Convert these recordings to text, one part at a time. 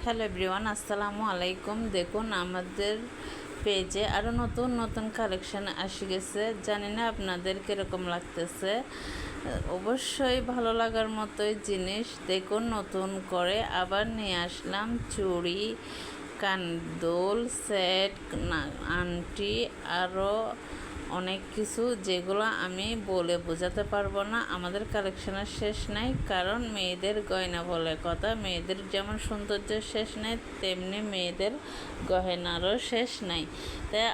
Hello everyone, আসসালামু আলাইকুম। দেখুন আমাদের পেজে আরও নতুন নতুন কালেকশান আসে গেছে। জানি না আপনাদের কীরকম লাগতেছে, অবশ্যই ভালো লাগার মতোই জিনিস। দেখুন নতুন করে আবার নিয়ে আসলাম চুড়ি, কানদোল সেট, আংটি, আরও অনেক কিছু যেগুলো আমি বলে বোঝাতে পারবো না। আমাদের কালেকশনের শেষ নাই, কারণ মেয়েদের গয়না বলে কথা। মেয়েদের যেমন সৌন্দর্যের শেষ নাই, তেমনি মেয়েদের গয়নারও শেষ নাই। তাই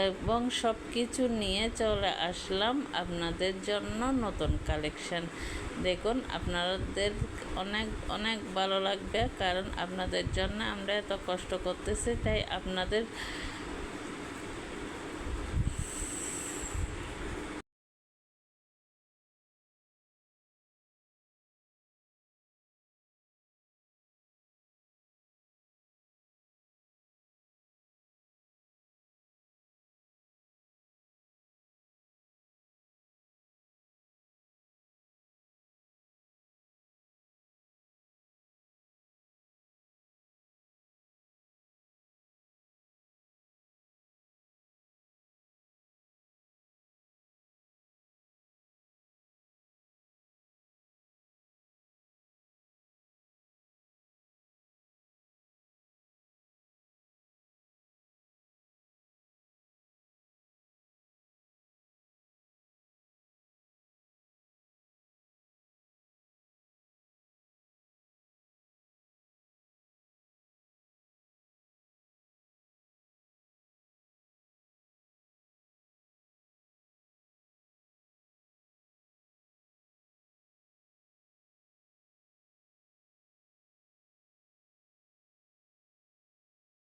এবং সব কিছু নিয়ে চলে আসলাম আপনাদের জন্য নতুন কালেকশন। দেখুন আপনাদের অনেক অনেক ভালো লাগবে, কারণ আপনাদের জন্য আমরা এত কষ্ট করতেছি। তাই আপনাদের